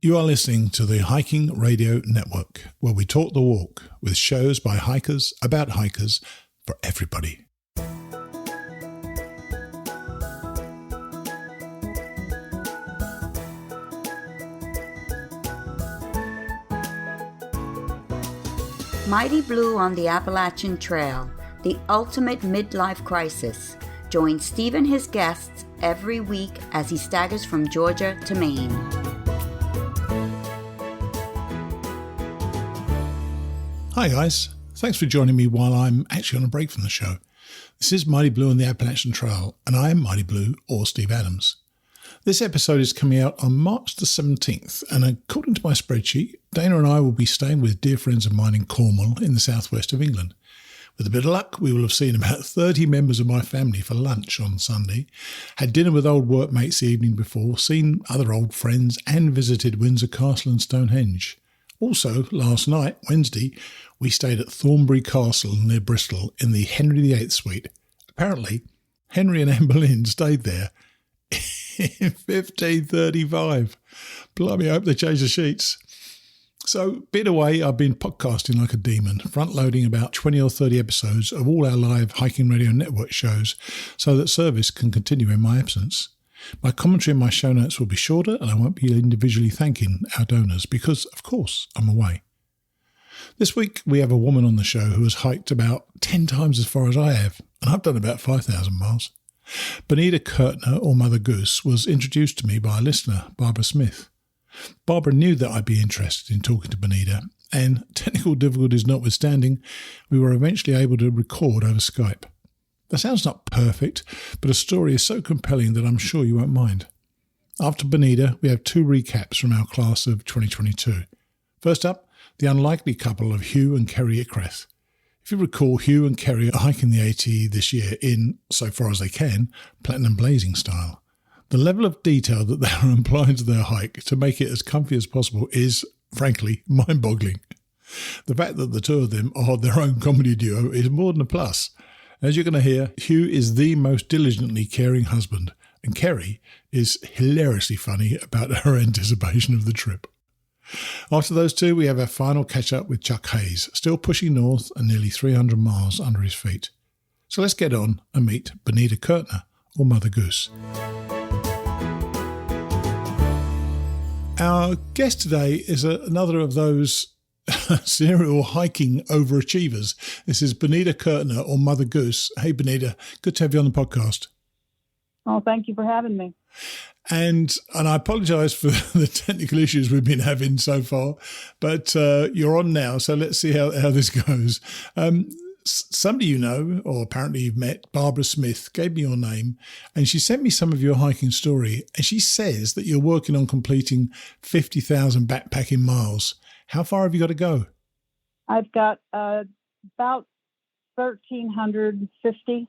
You are listening to the Hiking Radio Network, where we talk the walk with shows by hikers, about hikers, for everybody. Mighty Blue on the Appalachian Trail, the ultimate midlife crisis. Join Steve and his guests every week as he staggers from Georgia to Maine. Hi guys, thanks for joining me while I'm actually on a break from the show. This is Mighty Blue on the Appalachian Trail, and I am Mighty Blue, or Steve Adams. This episode is coming out on March the 17th, and according to my spreadsheet, Dana and I will be staying with dear friends of mine in Cornwall in the southwest of England. With a bit of luck, we will have seen about 30 members of my family for lunch on Sunday, had dinner with old workmates the evening before, seen other old friends, and visited Windsor Castle and Stonehenge. Also, last night, Wednesday, we stayed at Thornbury Castle near Bristol in the Henry VIII suite. Apparently, Henry and Anne Boleyn stayed there in 1535. Blimey, I hope they changed the sheets. So, been away, I've been podcasting like a demon, front-loading about 20 or 30 episodes of all our live Hiking Radio Network shows so that service can continue in my absence. My commentary and my show notes will be shorter, and I won't be individually thanking our donors because, of course, I'm away. This week, we have a woman on the show who has hiked about 10 times as far as I have, and I've done about 5,000 miles. Bonita Curtner, or Mother Goose, was introduced to me by a listener, Barbara Smith. Barbara knew that I'd be interested in talking to Bonita, and technical difficulties notwithstanding, we were eventually able to record over Skype. That sounds not perfect, but a story is so compelling that I'm sure you won't mind. After Bonita, we have two recaps from our class of 2022. First up, the unlikely couple of Hugh and Kerry Ickrath. If you recall, Hugh and Kerry are hiking the AT this year in, so far as they can, platinum blazing style. The level of detail that they are applying to their hike to make it as comfy as possible is, frankly, mind-boggling. The fact that the two of them are their own comedy duo is more than a plus. As you're going to hear, Hugh is the most diligently caring husband, and Kerry is hilariously funny about her anticipation of the trip. After those two, we have our final catch-up with Chuck Hayes, still pushing north and nearly 300 miles under his feet. So let's get on and meet Bonita Curtner, or Mother Goose. Our guest today is another of those serial hiking overachievers. This is Bonita Curtner, or Mother Goose. Hey, Bonita, good to have you on the podcast. Oh, thank you for having me. And I apologise for the technical issues we've been having so far, but you're on now, so let's see how this goes. Somebody you know, or apparently you've met, Barbara Smith, gave me your name, and she sent me some of your hiking story, and she says that you're working on completing 50,000 backpacking miles. How far have you got to go? I've got about 1,350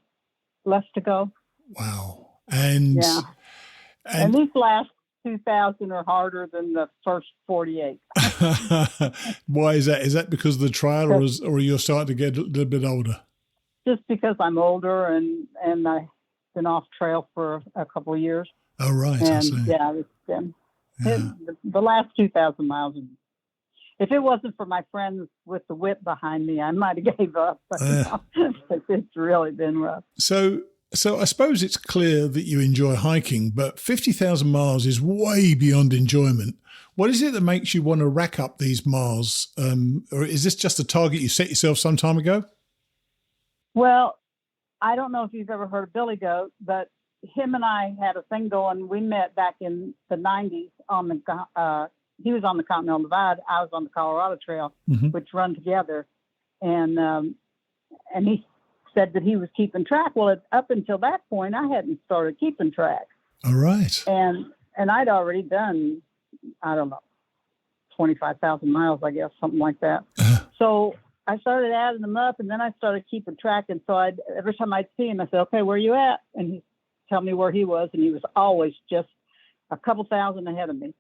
left to go. Wow. And these last 2,000 are harder than the first 48. Why is that? Is that because of the trail, or you're starting to get a little bit older? Just because I'm older and I've been off trail for a couple of years. Oh, right. And I see. it's been the last 2,000 miles. If it wasn't for my friends with the whip behind me, I might have gave up. But it's really been rough. So I suppose it's clear that you enjoy hiking, but 50,000 miles is way beyond enjoyment. What is it that makes you want to rack up these miles? Or is this just a target you set yourself some time ago? Well, I don't know if you've ever heard of Billy Goat, but him and I had a thing going. We met back in the 90s on the he was on the Continental Divide. I was on the Colorado Trail, which run together. And he said that he was keeping track. Well, up until that point, I hadn't started keeping track. All right. And I'd already done, I don't know, 25,000 miles, I guess, something like that. So I started adding them up, and then I started keeping track. And so every time I'd see him, I said, okay, where are you at? And he'd tell me where he was, and he was always just a couple thousand ahead of me.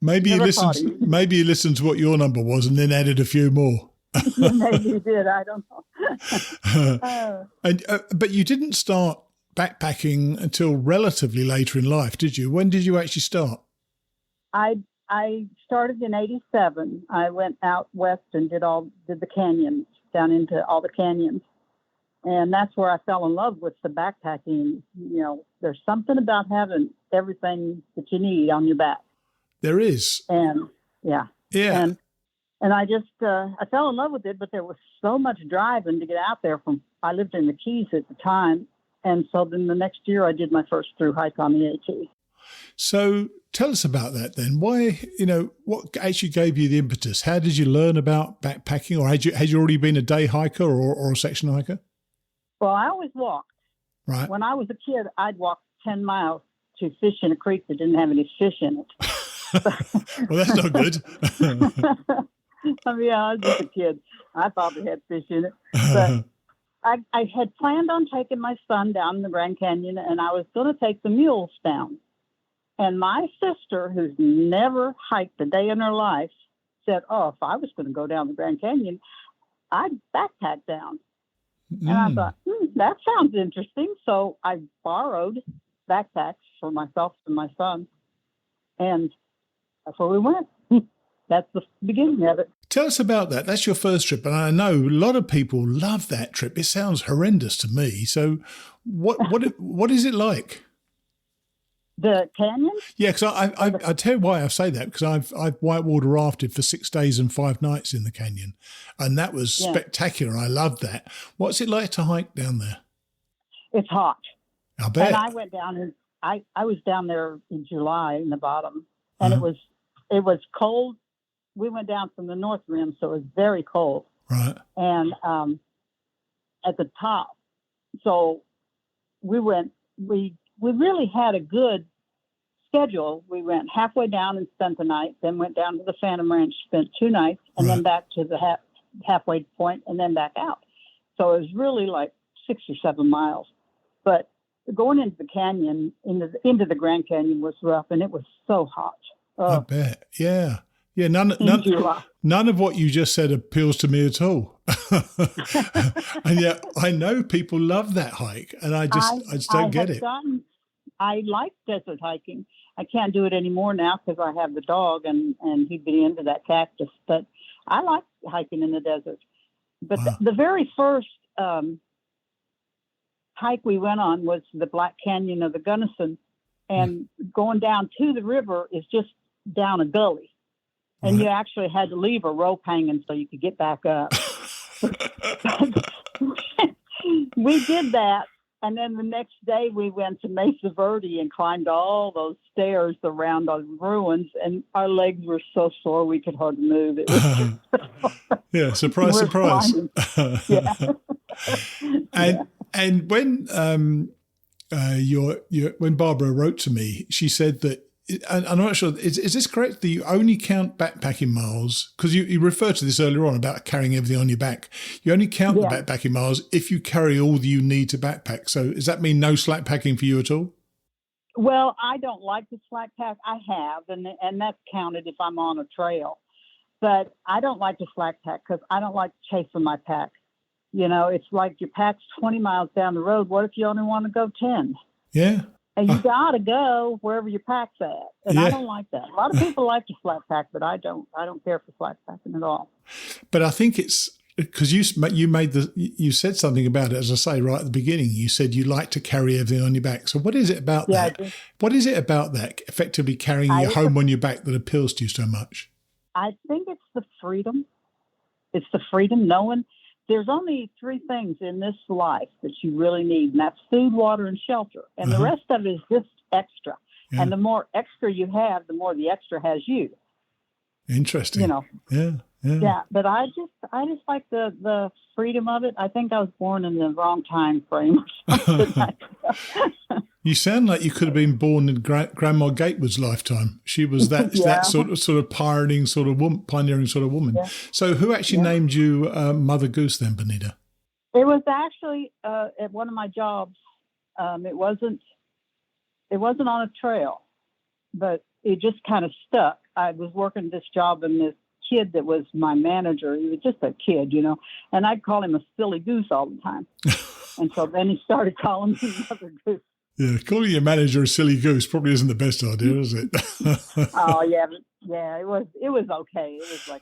Maybe you listened to what your number was and then added a few more. Maybe you did. I don't know. But you didn't start backpacking until relatively later in life, did you? When did you actually start? I started in '87. I went out west and did the canyons, down into all the canyons. And that's where I fell in love with the backpacking. You know, there's something about having everything that you need on your back. There is. And yeah. Yeah. And I just, I fell in love with it, but there was so much driving to get out there I lived in the Keys at the time. And so then the next year I did my first through hike on the AT. So tell us about that then. Why, what actually gave you the impetus? How did you learn about backpacking, or had you already been a day hiker or a section hiker? Well, I always walked. Right. When I was a kid, I'd walk 10 miles to fish in a creek that didn't have any fish in it. Well, that's not good. I mean, I was just a kid. I thought they had fish in it. But I had planned on taking my son down the Grand Canyon, and I was going to take the mules down. And my sister, who's never hiked a day in her life, said, oh, if I was going to go down the Grand Canyon, I'd backpack down. And I thought, that sounds interesting. So I borrowed backpacks for myself and my son. And that's where we went. That's the beginning of it. Tell us about that. That's your first trip. And I know a lot of people love that trip. It sounds horrendous to me. So what is it like? The canyon? Yeah, because I tell you why I say that, because I've whitewater rafted for 6 days and 5 nights in the canyon, and that was spectacular. I loved that. What's it like to hike down there? It's hot. I bet. And I went down and I was down there in July in the bottom, and it was cold. We went down from the north rim, so it was very cold. Right. And at the top, so we really had a good schedule. We went halfway down and spent the night, then went down to the Phantom Ranch, spent 2 nights, and then back to the halfway point, and then back out. So it was really like 6 or 7 miles. But going into the canyon, into the Grand Canyon was rough, and it was so hot. I bet. Yeah. Yeah, none of what you just said appeals to me at all. And yet I know people love that hike, and I just don't get it. I like desert hiking. I can't do it anymore now because I have the dog, and he'd be into that cactus. But I like hiking in the desert. But the very first hike we went on was the Black Canyon of the Gunnison, and going down to the river is just down a gully. And you actually had to leave a rope hanging so you could get back up. We did that. And then the next day we went to Mesa Verde and climbed all those stairs around those ruins. And our legs were so sore we could hardly move. It was yeah, surprise. Yeah. And when when Barbara wrote to me, she said that, and I'm not sure, is this correct, that you only count backpacking miles, because you referred to this earlier on about carrying everything on your back. You only count the backpacking miles if you carry all that you need to backpack. So does that mean no slack packing for you at all? Well, I don't like to slack pack. I have, and that's counted if I'm on a trail. But I don't like to slack pack because I don't like chasing my pack. You know, it's like your pack's 20 miles down the road. What if you only want to go 10? Yeah. And you got to go wherever your pack's at. And I don't like that. A lot of people like to slack pack, but I don't. I don't care for slack packing at all. But I think it's because you said something about it, as I say, right at the beginning. You said you like to carry everything on your back. So what is it about that? What is it about that, effectively carrying your home on your back, that appeals to you so much? I think it's the freedom. It's the freedom knowing there's only 3 things in this life that you really need, and that's food, water, and shelter. And the rest of it is just extra. Yeah. And the more extra you have, the more the extra has you. Interesting. You know. Yeah. Yeah, but I just like the freedom of it. I think I was born in the wrong time frame. You sound like you could have been born in Grandma Gatewood's lifetime. She was that sort of pioneering sort of woman. Yeah. So who actually named you Mother Goose then, Bonita? It was actually at one of my jobs. It wasn't on a trail, but it just kind of stuck. I was working this job, and this kid that was my manager, he was just a kid, you know, and I'd call him a silly goose all the time. And so then he started calling me Mother Goose. Yeah, calling your manager a silly goose probably isn't the best idea, is it? Oh yeah, it was okay. It was like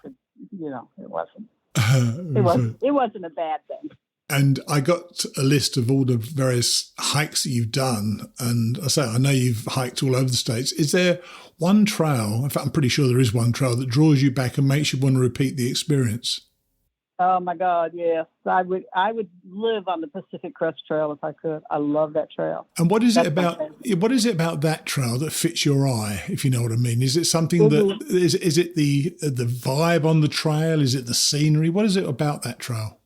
it wasn't a bad thing. And I got a list of all the various hikes that you've done, and I know you've hiked all over the States. Is there one trail? In fact, I'm pretty sure there is one trail that draws you back and makes you want to repeat the experience. Oh my God, yes. I would live on the Pacific Crest Trail if I could. I love that trail. And what is it about that trail that fits your eye, if you know what I mean? Is it something that is it the vibe on the trail? Is it the scenery? What is it about that trail?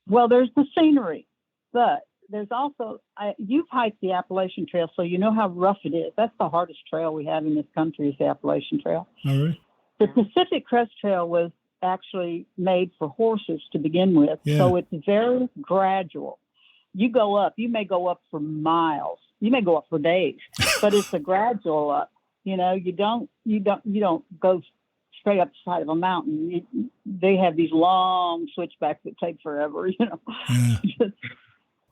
Well, there's the scenery, but there's also you've hiked the Appalachian Trail, so you know how rough it is. That's the hardest trail we have in this country is the Appalachian Trail. Oh, really? The Pacific Crest Trail was actually made for horses to begin with. Yeah. So it's very gradual. You may go up for miles. You may go up for days, but it's a gradual up. You know, you don't go straight up the side of a mountain. They have these long switchbacks that take forever, you know.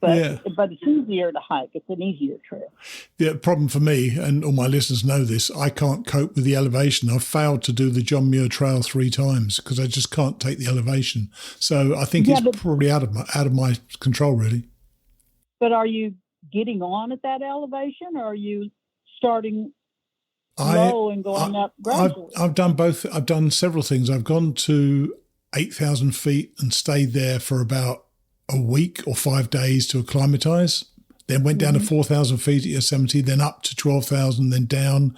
Yeah. But it's easier to hike. It's an easier trail. The problem for me, and all my listeners know this, I can't cope with the elevation. I've failed to do the John Muir Trail 3 times because I just can't take the elevation. So I think it's probably out of my control, really. But are you getting on at that elevation, or are you starting low and going up gradually? I've done both. I've done several things. I've gone to 8,000 feet and stayed there for about a week or 5 days to acclimatise, then went down to 4,000 feet at Yosemite, then up to 12,000, then down.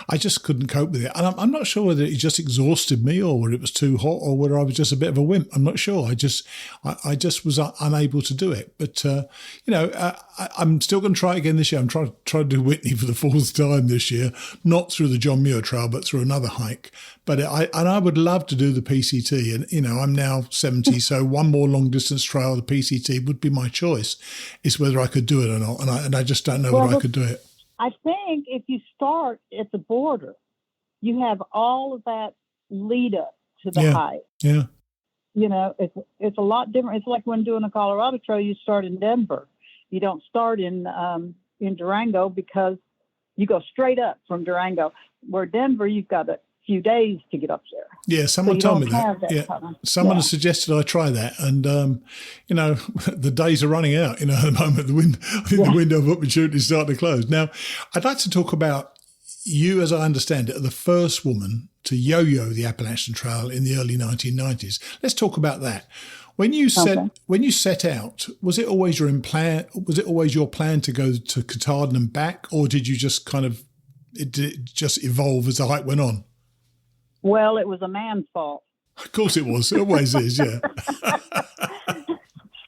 I just couldn't cope with it. And I'm not sure whether it just exhausted me or whether it was too hot or whether I was just a bit of a wimp. I'm not sure. I just was unable to do it. But, I'm still going to try again this year. I'm trying to do Whitney for the 4th time this year, not through the John Muir Trail, but through another hike. But I would love to do the PCT. And, you know, I'm now 70, so one more long distance trail, the PCT, would be my choice. It's whether I could do it or not. And I just don't know whether I could do it. I think if you start at the border, you have all of that lead up to the hike. Yeah. You know, it's a lot different. It's like when doing a Colorado Trail, you start in Denver. You don't start in Durango because you go straight up from Durango. Where Denver, you've got a few days to get up there. Yeah, someone told me that. Someone has suggested I try that, and you know, the days are running out. You know, at the moment, the window of opportunity is starting to close. Now, I'd like to talk about you, as I understand it, are the first woman to yo-yo the Appalachian Trail in the early 1990s. Let's talk about that. When you set out, was it always your plan? Was it always your plan to go to Katahdin and back, or did you just did it just evolve as the hike went on? Well, it was a man's fault. Of course it was. It always is, yeah.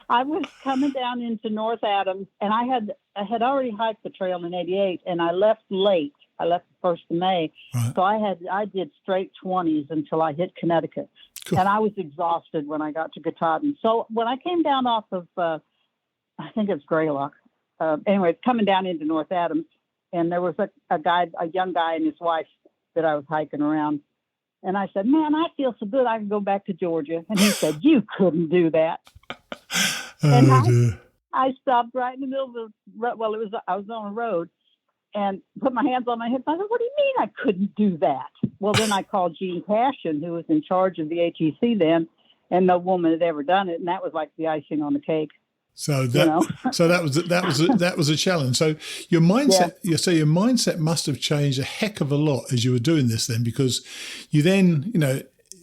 I was coming down into North Adams, and I had already hiked the trail in '88, and I left late. I left the 1st of May. Right. So I did straight 20s until I hit Connecticut. Cool. And I was exhausted when I got to Katahdin. So when I came down off of, I think it's Greylock. Anyway, coming down into North Adams, and there was a young guy and his wife that I was hiking around. And I said, man, I feel so good I can go back to Georgia. And he said, you couldn't do that. I stopped right in the middle of the road. Well, I was on a road and put my hands on my hips. I said, what do you mean I couldn't do that? Well, then I called Gene Passion, who was in charge of the HEC then, and no woman had ever done it. And that was like the icing on the cake. So that was a challenge. So your mindset, your mindset must have changed a heck of a lot as you were doing this then, because you then, you know,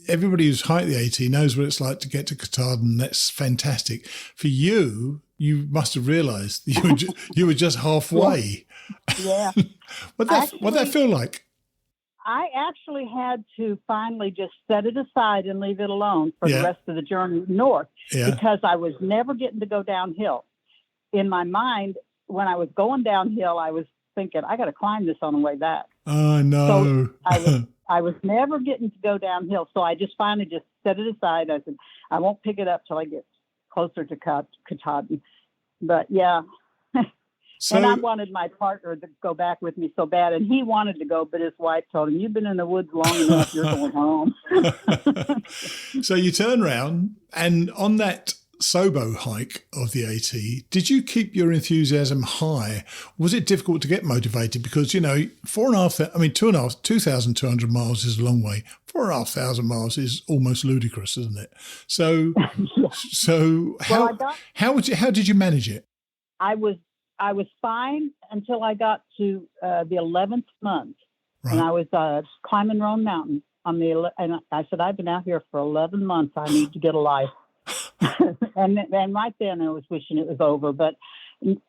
everybody who's hiked the AT knows what it's like to get to Katahdin. That's fantastic. For you, you must have realized you were just halfway. Yeah. What'd that feel like? I actually had to finally just set it aside and leave it alone for the rest of the journey north because I was never getting to go downhill. In my mind, when I was going downhill, I was thinking, I got to climb this on the way back. Oh, no. So I was never getting to go downhill. So I just finally just set it aside. I said, I won't pick it up till I get closer to Katahdin. But yeah. And I wanted my partner to go back with me so bad, and he wanted to go, but his wife told him, you've been in the woods long enough, you're going home. So you turn around, and on that Sobo hike of the AT, did you keep your enthusiasm high? Was it difficult to get motivated? Because, 2,200 miles is a long way. 4,500 miles is almost ludicrous, isn't it? So, how did you manage it? I was fine until I got to the 11th month, Right. and I was climbing Roan Mountain and I said, I've been out here for 11 months. I need to get a life. and right then I was wishing it was over, but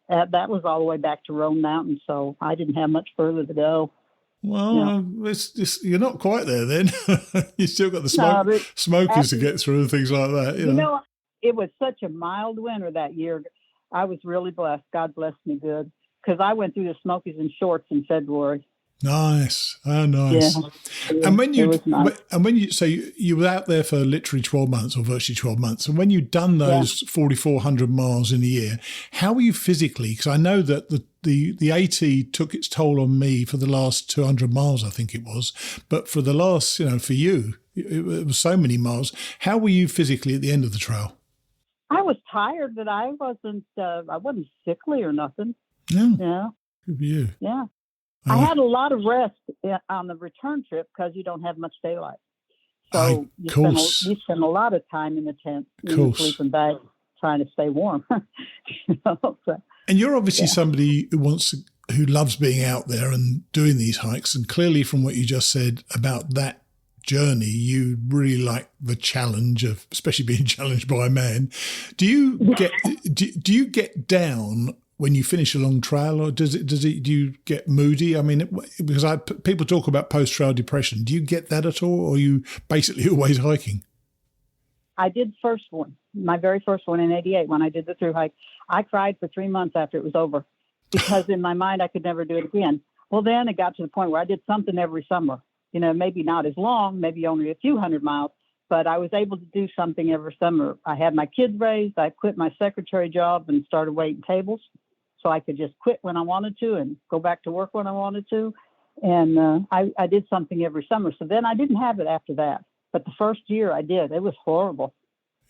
that was all the way back to Roan Mountain, so I didn't have much further to go. Well, it's just, you're not quite there then. You still got the smokers to get through and things like that. It was such a mild winter that year. I was really blessed. God blessed me good, because I went through the Smokies in shorts in February. Nice. Oh, nice. Yeah, and when you nice. So you were out there for literally 12 months or virtually 12 months, and when you'd done those 4,400 miles in a year, how were you physically? Because I know that the AT took its toll on me for the last 200 miles, I think it was, but for the last, for you, it was so many miles. How were you physically at the end of the trail? I was tired, but I wasn't sickly or nothing. No. Yeah. Good for you. Yeah. I had a lot of rest on the return trip because you don't have much daylight. So you spend a lot of time in the tent, sleeping bag, trying to stay warm. And you're obviously somebody who loves being out there and doing these hikes. And clearly from what you just said about that journey, you really like the challenge of, especially being challenged by a man. Do you get down when you finish a long trail, or do you get moody? I mean, because people talk about post-trail depression. Do you get that at all, or are you basically always hiking? I did my very first one in 88 when I did the thru hike. I cried for 3 months after it was over because in my mind I could never do it again. Well, then it got to the point where I did something every summer. Maybe not as long, maybe only a few hundred miles, but I was able to do something every summer. I had my kids raised. I quit my secretary job and started waiting tables. So I could just quit when I wanted to and go back to work when I wanted to. And I did something every summer. So then I didn't have it after that. But the first year I did. It was horrible.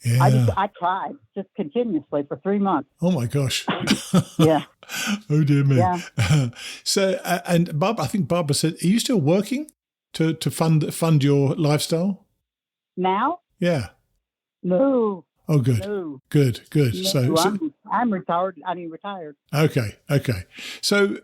Yeah. I cried just continuously for 3 months. Oh, my gosh. Yeah. Oh, dear me. Yeah. So, and Bob, I think Barbara said, are you still working to fund your lifestyle? Now? Yeah. No. Oh, good. No. Good. No, so I'm retired. Retired. Okay. So,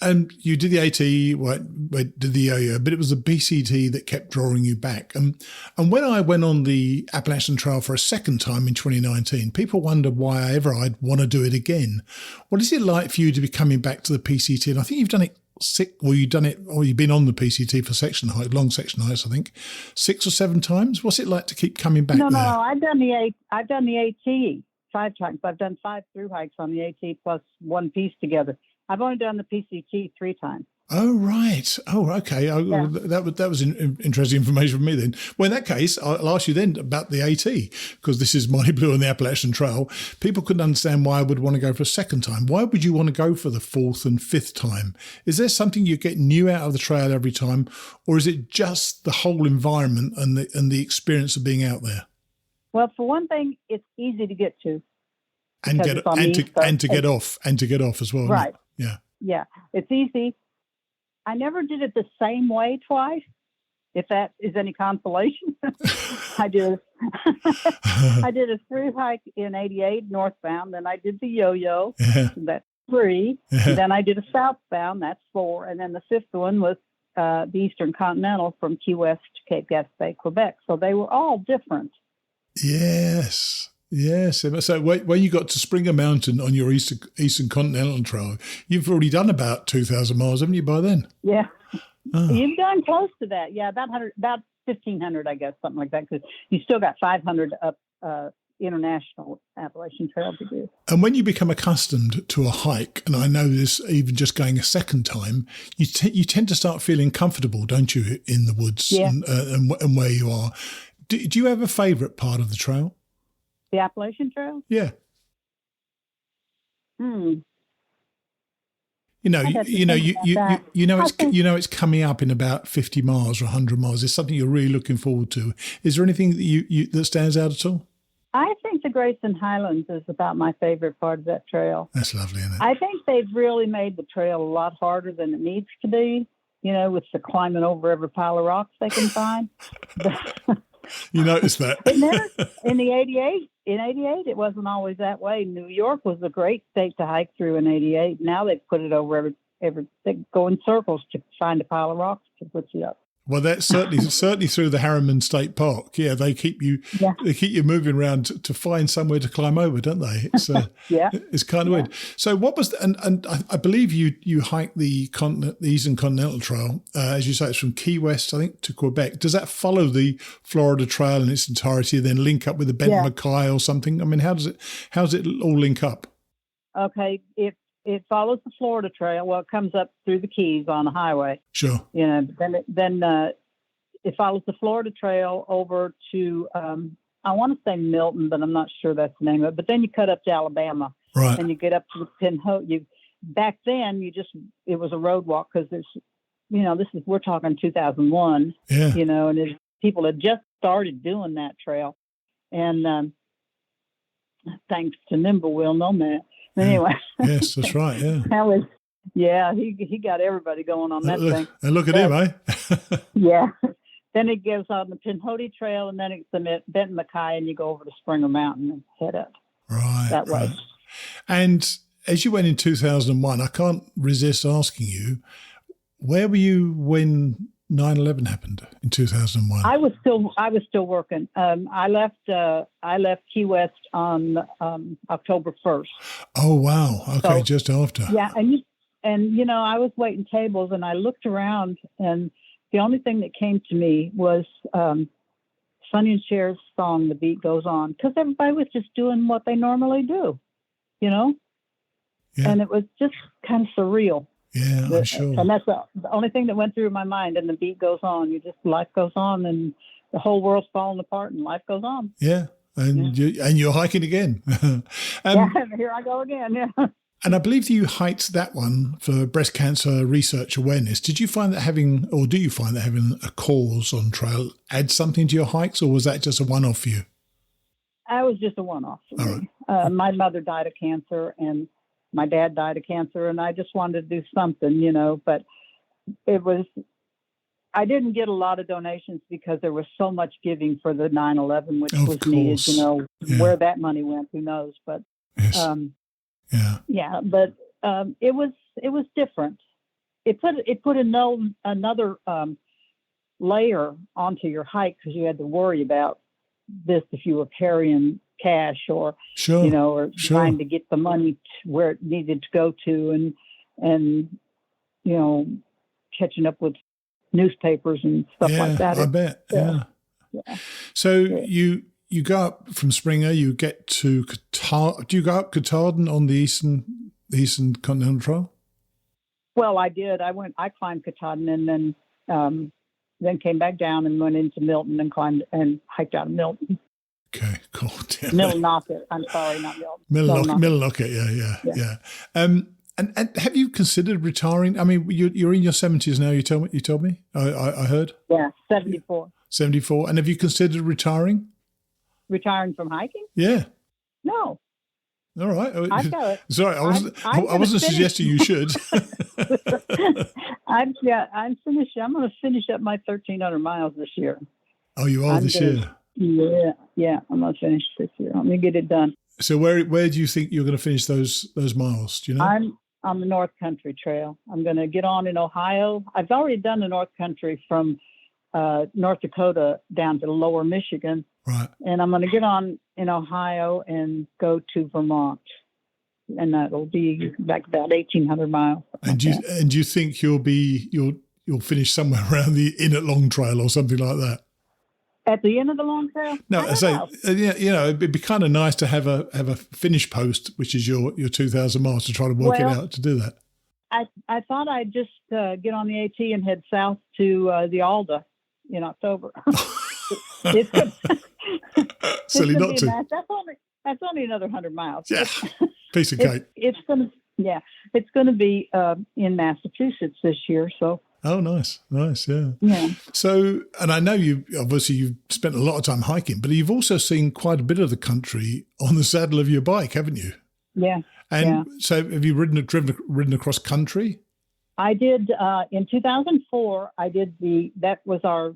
and you did the AT, did the yo-yo, but it was the BCT that kept drawing you back. And when I went on the Appalachian Trail for a second time in 2019, people wondered why I'd want to do it again. What is it like for you to be coming back to the PCT? And I think you've done it you've been on the PCT for long section hikes, I think, 6 or 7 times. What's it like to keep coming back? No, I've done the AT 5 times. I've done 5 through hikes on the AT plus one piece together. I've only done the PCT 3 times. Oh, right. Oh, okay. That was interesting information for me then. Well, in that case, I'll ask you then about the AT, because this is Mighty Blue on the Appalachian Trail. People couldn't understand why I would want to go for a second time. Why would you want to go for the 4th and 5th time? Is there something you get new out of the trail every time, or is it just the whole environment and the experience of being out there? Well, for one thing, it's easy to get to. And to get off as well. Right. Yeah. Yeah. It's easy. I never did it the same way twice, if that is any consolation. I did a through hike in 88 northbound, then I did the yo-yo, that's 3. Then I did a southbound, that's 4. And then the 5th one was the Eastern Continental from Key West to Cape Gaspé, Quebec. So they were all different. Yes. So when you got to Springer Mountain on your Eastern Continental Trail, you've already done about 2,000 miles, haven't you, by then? Yeah. Oh. You've done close to that. Yeah, about 1,500, I guess, something like that, because you still got 500 up International Appalachian Trail to do. And when you become accustomed to a hike, and I know this even just going a second time, you tend to start feeling comfortable, don't you, in the woods and where you are. Do you have a favourite part of the trail? The Appalachian Trail? Yeah. It's coming up in about 50 miles or 100 miles. It's something you're really looking forward to. Is there anything that that stands out at all? I think think the Grayson Highlands is about my favorite part of that trail. That's lovely, isn't it? I think they've really made the trail a lot harder than it needs to be, with the climbing over every pile of rocks they can find. You noticed that? In 88, it wasn't always that way. New York was a great state to hike through in 88. Now they've put it over they go in circles to find a pile of rocks to put you up. Well, that's certainly through the Harriman State Park. Yeah, they keep you moving around to find somewhere to climb over, don't they? It's it's kind of weird. So what was and I believe you hiked the Eastern Continental Trail, as you say, it's from Key West, I think, to Quebec. Does that follow the Florida Trail in its entirety, then link up with the Benton Mackay or something? I mean, how does it all link up? Okay, it follows the Florida Trail. Well, it comes up through the Keys on the highway. Sure. Then it follows the Florida Trail over to, I want to say Milton, but I'm not sure that's the name of it. But then you cut up to Alabama. Right. And you get up to the Pinhoti. Back then, it was a road walk because we're talking 2001. Yeah. And people had just started doing that trail. And thanks to Nimblewheel Nomad. Anyway. Yes, that's right. Yeah. He got everybody going on that thing. And look at him, eh? Yeah. Then it goes on the Pinhoti Trail, and then it's the Benton Mackay, and you go over to Springer Mountain and head up that way. Right. And as you went in 2001, I can't resist asking you, where were you when 9/11 happened in 2001? I was still working. I left Key West on October 1st. Oh wow! Okay, so, just after. Yeah, and I was waiting tables, and I looked around, and the only thing that came to me was Sonny and Cher's song, "The Beat Goes On," because everybody was just doing what they normally do, Yeah. And it was just kind of surreal. Yeah, I'm sure. And that's the only thing that went through my mind. And the beat goes on. Life goes on, and the whole world's falling apart, and life goes on. Yeah, and you're hiking again. Here I go again. Yeah. And I believe you hiked that one for breast cancer research awareness. Do you find that having a cause on trail adds something to your hikes, or was that just a one-off for you? I was just a one-off for me. Right. My mother died of cancer, and my dad died of cancer, and I just wanted to do something, but I didn't get a lot of donations because there was so much giving for the 9/11, which was needed, where that money went, who knows, but, yes. But it was different. It put another layer onto your hike because you had to worry about this if you were carrying cash or trying to get the money to where it needed to go to and catching up with newspapers and stuff like that. I bet. Yeah. So you go up from Springer, you get to Katahdin. Do you go up Katahdin on the Eastern Continental Trail? Well, I did. I climbed Katahdin and then came back down and went into Milton and climbed and hiked out of Milton. Okay, cool. Millinocket. I'm sorry, not Milton. Millinocket, yeah. And have you considered retiring? I mean, you're in your 70s now. You told me. I heard. Yeah, 74. 74. And have you considered retiring? Retiring from hiking? Yeah. No. All right. Sorry, I wasn't suggesting you should. I'm finished. I'm going to finish up my 1,300 miles this year. Oh, you are this year? Yeah. I'm going to finish this year. I'm going to get it done. So where do you think you're going to finish those miles? Do you know? I'm on the North Country Trail. I'm going to get on in Ohio. I've already done the North Country from North Dakota down to Lower Michigan. Right. And I'm going to get on in Ohio and go to Vermont. And that'll be like about 1,800 miles. And do you think you'll finish somewhere around the Inn at Long Trail or something like that? At the end of the Long Trail? No, I say, it'd be kind of nice to have a finish post, which is your 2,000 miles, to try to work it out to do that. I thought I'd just get on the AT and head south to the Alda in October. Silly not to. That's only another 100 miles. Yeah, piece of cake. It's going to be in Massachusetts this year, so Oh, nice. Nice, yeah. Yeah. So, and I know you've spent a lot of time hiking, but you've also seen quite a bit of the country on the saddle of your bike, haven't you? Yeah. And so have you ridden across country? I did, in 2004, that was our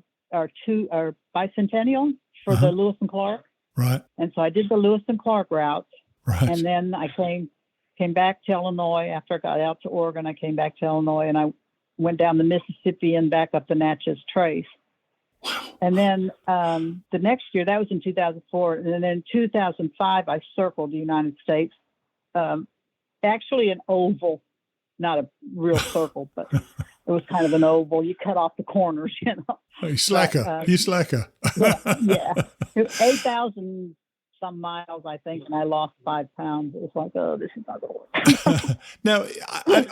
bicentennial for the Lewis and Clark. Right. And so I did the Lewis and Clark route. Right. And then I came back to Illinois. After I got out to Oregon, I came back to Illinois, and I went down the Mississippi and back up the Natchez Trace. Wow. And then the next year, that was in 2004. And then in 2005, I circled the United States. Actually an oval, not a real circle, but it was kind of an oval. You cut off the corners, you know. Oh, you slacker. But, you slacker. yeah. 8,000 some miles, I think, and I lost 5 pounds. It was like, oh, this is not going to work. Now,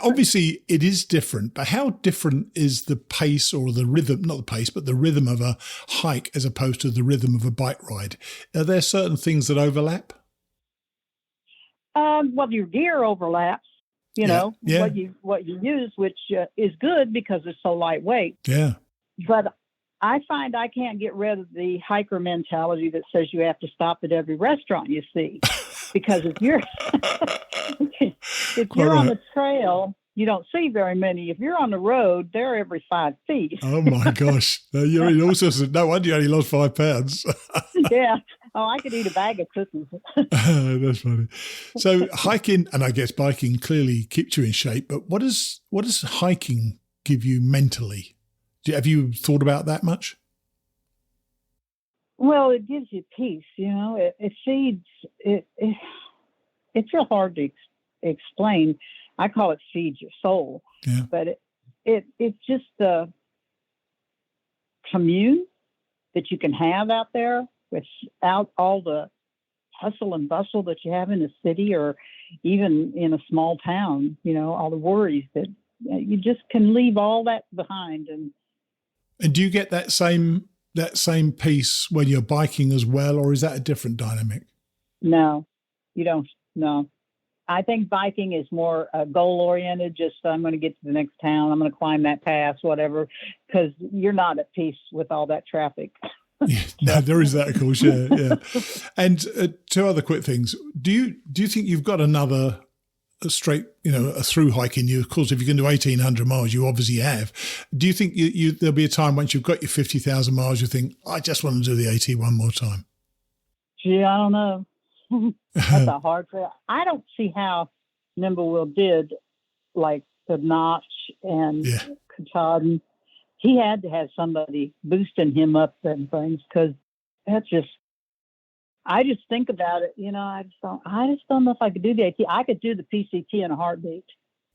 obviously it is different, but how different is the pace or the rhythm, not the pace, but the rhythm of a hike as opposed to the rhythm of a bike ride? Are there certain things that overlap? Well, your gear overlaps, you know, what you use, which is good because it's so lightweight. Yeah. But I find I can't get rid of the hiker mentality that says you have to stop at every restaurant you see, because if you're on the trail, you don't see very many. If you're on the road, they're every 5 feet. Oh my gosh! You're in all sorts of. No wonder you only lost 5 pounds. Yeah. Oh, I could eat a bag of cookies. That's funny. So hiking, and I guess biking, clearly keeps you in shape. But what does hiking give you mentally? Have you thought about that much? Well, it gives you peace. You know, it feeds. It's real hard to explain. I call it feeds your soul. Yeah. But it's just the commune that you can have out there without all the hustle and bustle that you have in a city or even in a small town. You know, all the worries that you just can leave all that behind. And do you get that same peace when you're biking as well, or is that a different dynamic? No, you don't. No. I think biking is more goal-oriented, just I'm going to get to the next town, I'm going to climb that pass, whatever, because you're not at peace with all that traffic. Yeah, no, there is that, of course, yeah. And 2 other quick things. Do you think you've got another straight, a through hike in you? Of course, if you can do 1,800 miles, you obviously have. Do you think there'll be a time once you've got your 50,000 miles, you think, I just want to do the AT one more time? Gee, I don't know. That's a hard trail. I don't see how Nimblewheel did like the Notch and Katahdin. He had to have somebody boosting him up and things, because that's just, I just think about it, I just don't know if I could do the AT. I could do the PCT in a heartbeat.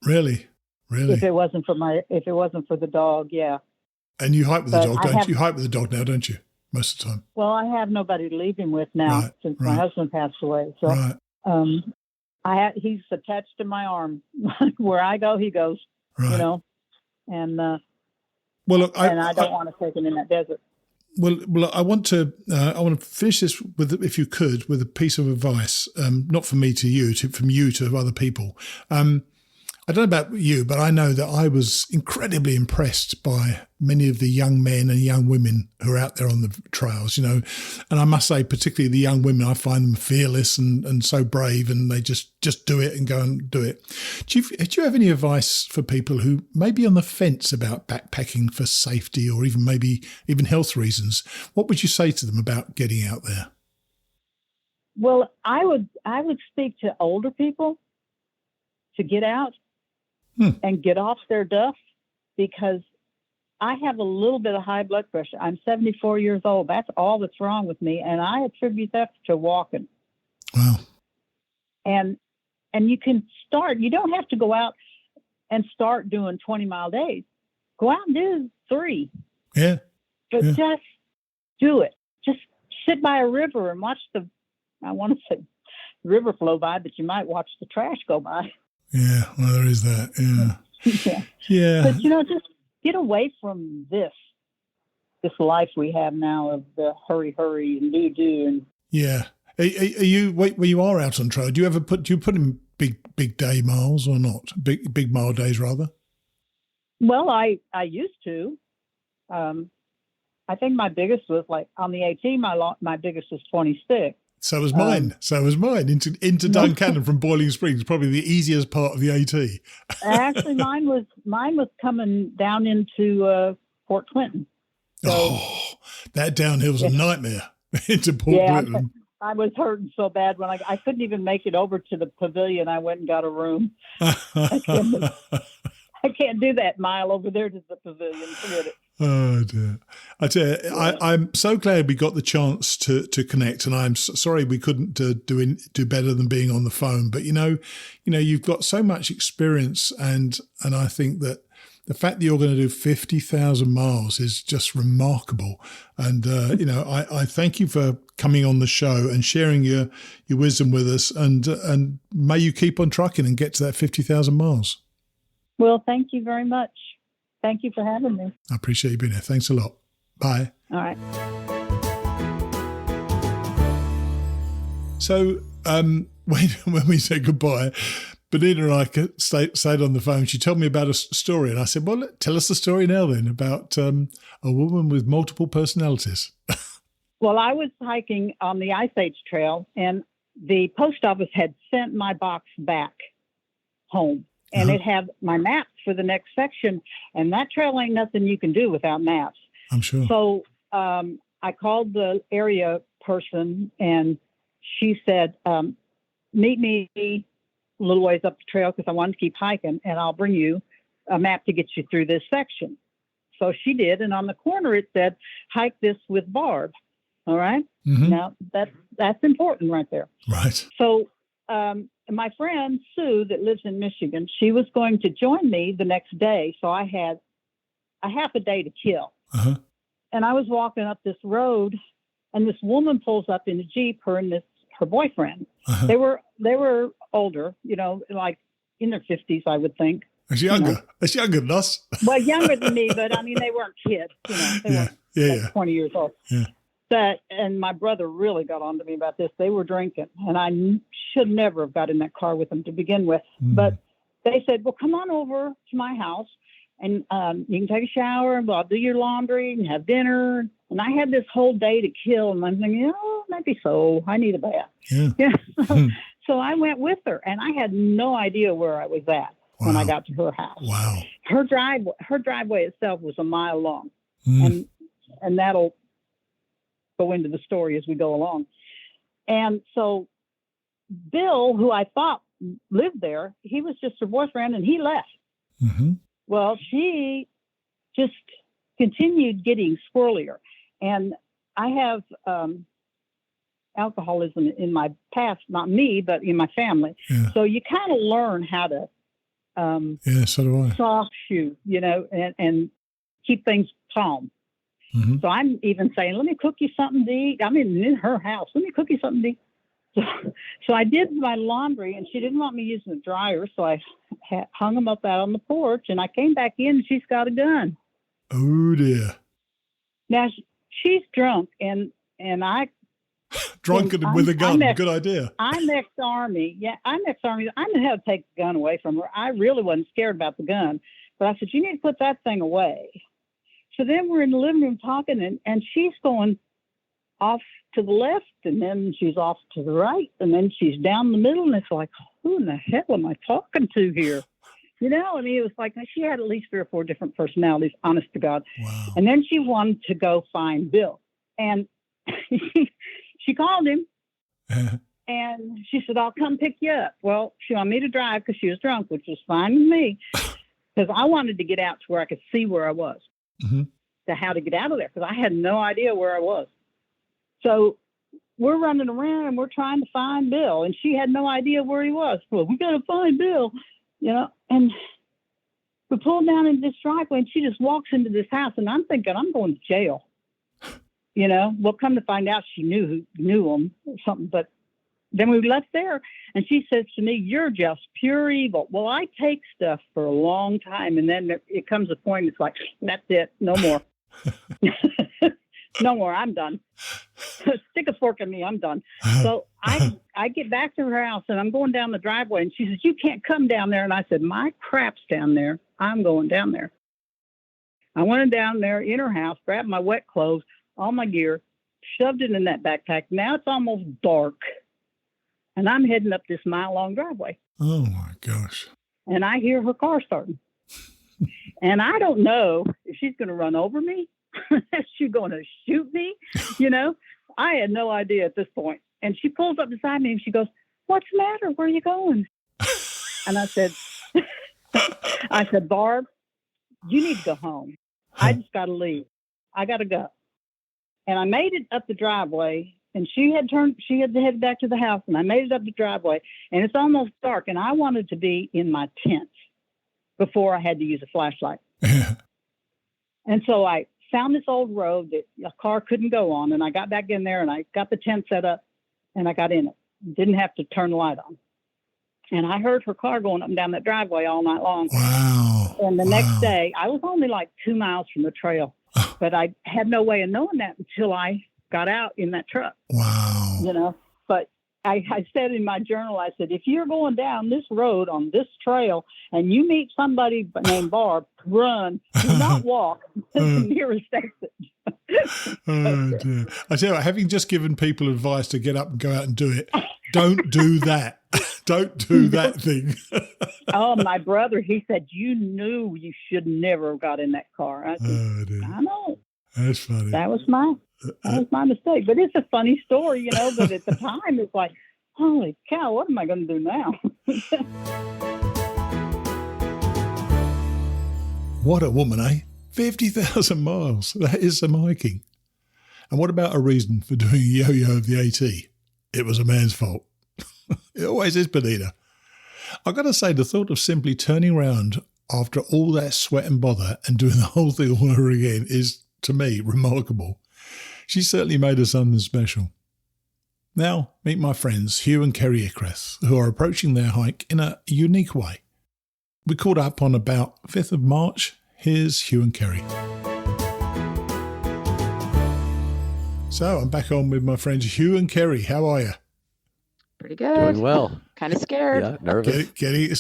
Really? If it wasn't for the dog, yeah. And you hike with the dog, don't you? You hike with the dog now, don't you? Most of the time. Well, I have nobody to leave him with now since my husband passed away. So, he's attached to my arm. Where I go, he goes. Right. And well, look, I don't want to take him in that desert. Well, I want to finish this if you could, with a piece of advice, not from me to you, from you to other people. I don't know about you, but I know that I was incredibly impressed by many of the young men and young women who are out there on the trails, and I must say, particularly the young women, I find them fearless and so brave, and they just do it and go and do it. Do you have any advice for people who may be on the fence about backpacking for safety or even health reasons? What would you say to them about getting out there? Well, I would speak to older people to get out and get off their duff, because I have a little bit of high blood pressure. I'm 74 years old. That's all that's wrong with me. And I attribute that to walking. Wow. And you can start, you don't have to go out and start doing 20-mile days. Go out and do 3. Yeah. But just do it. Just sit by a river and watch the river flow by, but you might watch the trash go by. Yeah, well, there is that. Yeah. Yeah. But, just get away from this life we have now of the hurry and do. And yeah. Are you, when you are out on trail, do you put in big day miles or not? Big mile days, rather? Well, I used to. I think my biggest was like on the AT. My biggest was 26. So was mine. Into Duncannon from Boiling Springs, probably the easiest part of the AT. Actually, mine was coming down into Fort Clinton. So, that downhill's a nightmare into Port Clinton. I was hurting so bad when I couldn't even make it over to the pavilion. I went and got a room. I can't do that mile over there to the pavilion. Forget it. Oh dear! I tell you, I'm so glad we got the chance to connect, and I'm sorry we couldn't do better than being on the phone. But you've got so much experience, and I think that the fact that you're going to do 50,000 miles is just remarkable. And I thank you for coming on the show and sharing your wisdom with us. And may you keep on trucking and get to that 50,000 miles. Well, thank you very much. Thank you for having me. I appreciate you being here. Thanks a lot. Bye. All right. So when we said goodbye, Bonita and I stayed on the phone. She told me about a story, and I said, well, tell us the story now then about a woman with multiple personalities. Well, I was hiking on the Ice Age Trail, and the post office had sent my box back home. And it had my maps for the next section. And that trail ain't nothing you can do without maps. I'm sure. So I called the area person, and she said, meet me a little ways up the trail because I wanted to keep hiking, and I'll bring you a map to get you through this section. So she did. And on the corner, it said, hike this with Barb. All right. Mm-hmm. Now, that's important right there. Right. So my friend Sue that lives in Michigan, she was going to join me the next day. So I had a half a day to kill. Uh-huh. And I was walking up this road, and this woman pulls up in a Jeep, her and her boyfriend. Uh-huh. They were older, like in their 50s, I would think. It's younger. It's younger than us. Well, younger than me, but I mean, they weren't kids. They weren't 20 years old. Yeah. And my brother really got on to me about this. They were drinking, and I should never have got in that car with them to begin with. Mm. But they said, well, come on over to my house, and you can take a shower, and I'll do your laundry and have dinner. And I had this whole day to kill, and I'm thinking, maybe so. I need a bath. Yeah. So I went with her, and I had no idea where I was at when I got to her house. Wow. Her driveway itself was a mile long, and that'll go into the story as we go along. And so Bill, who I thought lived there, he was just her boyfriend, and he left. Mm-hmm. Well, she just continued getting squirrelier. And I have alcoholism in my past, not me, but in my family. Yeah. So you kind of learn how to so do I. soft shoe, and keep things calm. Mm-hmm. So I'm even saying, let me cook you something to eat. I'm in her house. Let me cook you something to eat. So I did my laundry, and she didn't want me using the dryer. So I hung them up out on the porch, and I came back in, and she's got a gun. Oh, dear. Now, she's drunk, and I... Drunken with a gun. Good idea. I'm ex-Army. Yeah, I'm ex-Army. I knew how to take the gun away from her. I really wasn't scared about the gun. But I said, you need to put that thing away. So then we're in the living room talking, and she's going off to the left, and then she's off to the right, and then she's down the middle, and it's like, who in the hell am I talking to here? It was like she had at least 3 or 4 different personalities, honest to God. Wow. And then she wanted to go find Bill. And she called him, and she said, I'll come pick you up. Well, she wanted me to drive because she was drunk, which was fine with me, because I wanted to get out to where I could see where I was. Mm-hmm. To how to get out of there, because I had no idea where I was. So we're running around, and we're trying to find Bill, and she had no idea where he was. Well, we got to find Bill, and we pulled down in this driveway, and she just walks into this house, and I'm thinking, I'm going to jail. Well, come to find out, she knew him or something. But then we left there, and she says to me, you're just pure evil. Well, I take stuff for a long time, and then it comes a point, it's like, that's it, no more. No more, I'm done. Stick a fork in me, I'm done. So I get back to her house, and I'm going down the driveway, and she says, you can't come down there. And I said, my crap's down there. I'm going down there. I went down there in her house, grabbed my wet clothes, all my gear, shoved it in that backpack. Now it's almost dark, and I'm heading up this mile-long driveway. Oh, my gosh. And I hear her car starting. And I don't know if she's going to run over me. Is she going to shoot me? I had no idea at this point. And she pulls up beside me and she goes, "What's the matter? Where are you going?" And I said, "Barb, you need to go home. I just got to leave. I got to go." And I made it up the driveway, and she had headed back to the house, and I made it up the driveway, and it's almost dark, and I wanted to be in my tent before I had to use a flashlight. And so I found this old road that a car couldn't go on, and I got back in there, and I got the tent set up, and I got in it. Didn't have to turn the light on. And I heard her car going up and down that driveway all night long. Wow. And the next day, I was only like 2 miles from the trail, but I had no way of knowing that until I got out in that truck. Wow. But I said in my journal, I said, if you're going down this road on this trail and you meet somebody named Barb, run, do not walk to the nearest exit. Oh, dear. I tell you what, having just given people advice to get up and go out and do it, don't do that. Don't do that thing. Oh, my brother, he said, you knew you should never have got in that car. I said, Oh, dear. I know. That's funny. That was my mistake. But it's a funny story, but at the time it's like, holy cow, what am I going to do now? What a woman, eh? 50,000 miles. That is some hiking. And what about a reason for doing a yo-yo of the AT? It was a man's fault. It always is, Bonita. I've got to say, the thought of simply turning around after all that sweat and bother and doing the whole thing all over again is, to me, remarkable. She certainly made us something special. Now, meet my friends Hugh and Kerry Ickrath, who are approaching their hike in a unique way. We caught up on about 5th of March. Here's Hugh and Kerry. So I'm back on with my friends Hugh and Kerry. How are you? Pretty good. Doing well. Kind of scared. Yeah, nervous. Getting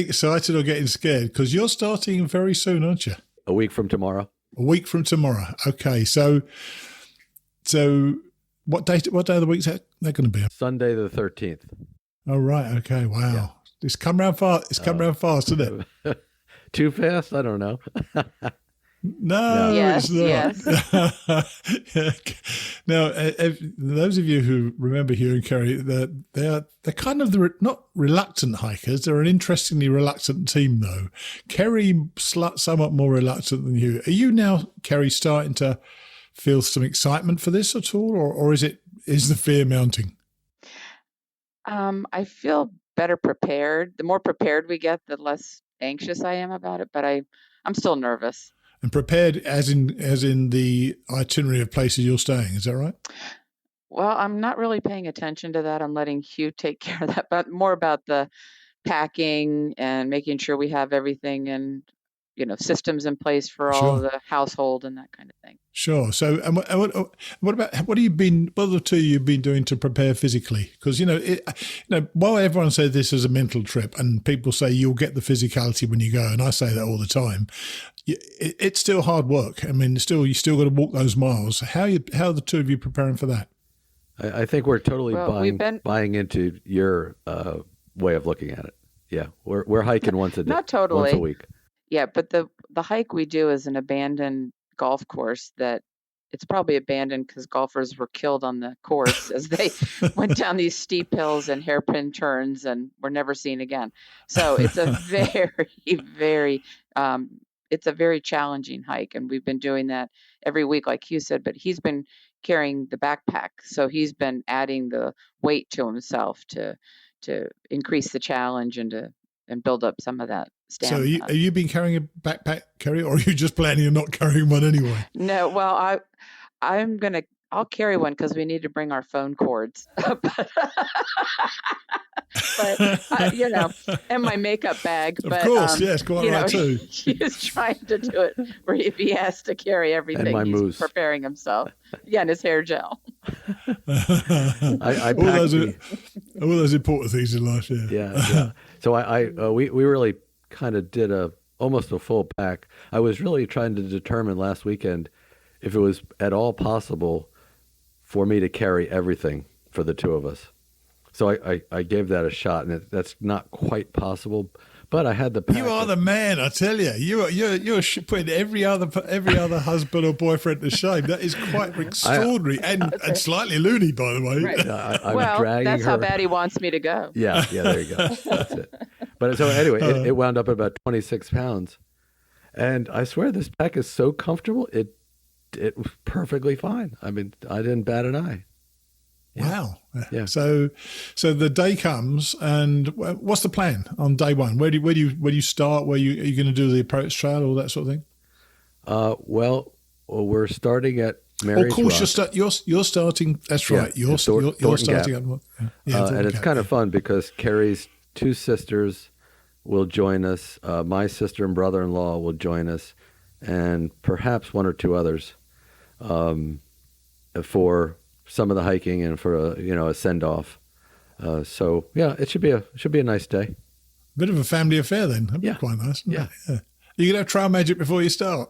excited or getting scared? Because you're starting very soon, aren't you? A week from tomorrow. A week from tomorrow. Okay, so what day of the week is that going to be? Sunday the 13th. Oh, right. Okay. Wow. Yeah. It's come round fast. It's come round fast, isn't it? Too fast? I don't know. No, yes, it's not. Yes. Now, those of you who remember Hugh and Kerry, they're kind of not reluctant hikers. They're an interestingly reluctant team, though. Kerry somewhat more reluctant than you. Are you now, Kerry, starting to feel some excitement for this at all, or is the fear mounting? I feel better prepared. The more prepared we get, the less anxious I am about it. But I'm still nervous. And prepared as in the itinerary of places you're staying, is that right? Well, I'm not really paying attention to that. I'm letting Hugh take care of that, but more about the packing and making sure we have everything and systems in place for all of the household and that kind of thing. Sure. So, and what have you been? What are the two you've been doing to prepare physically? Because while everyone says this is a mental trip, and people say you'll get the physicality when you go, and I say that all the time, it's still hard work. I mean, you still got to walk those miles. How are the two of you preparing for that? I think we're totally buying into your way of looking at it. Yeah, we're hiking once a day, not totally once a week. Yeah, but the hike we do is an abandoned golf course that it's probably abandoned because golfers were killed on the course as they went down these steep hills and hairpin turns and were never seen again. So it's a very, it's a very challenging hike. And we've been doing that every week, like Hugh said, but he's been carrying the backpack. So he's been adding the weight to himself to increase the challenge and build up some of that stamina. So are you been carrying a backpack, Kerry, or are you just planning on not carrying one anyway? No, well, I'll carry one because we need to bring our phone cords. but and my makeup bag. Of course, yes, quite right too. He was trying to do it where if he has to carry everything, and my he's mousse. Preparing himself. Yeah, and his hair gel. I all those important things in life. Yeah. Yeah. So we really kind of did a almost a full pack. I was really trying to determine last weekend if it was at all possible for me to carry everything for the two of us. So I gave that a shot, and that's not quite possible. But I had the pack. You are the man, I tell you. You're putting every other husband or boyfriend to shame. That is quite extraordinary and slightly loony, by the way. Right. I'm dragging that's her. how bad he wants me to go. Yeah, there you go. That's it. But so anyway, it wound up at about 26 pounds, and I swear this pack is so comfortable. It was perfectly fine. I mean, I didn't bat an eye. Yeah. Wow. Yeah. So the day comes, and what's the plan on day one? Where do you start? Are you going to do the approach trail, all that sort of thing? Well, we're starting at Mary's Of course, Rock. you're starting. That's right. You're starting at and it's kind of fun because Kerry's two sisters will join us. My sister and brother-in-law will join us, and perhaps one or two others for some of the hiking and for a send-off. So yeah, it should be a nice day. Bit of a family affair then. That'd be quite nice. Yeah. You gonna have trail magic before you start?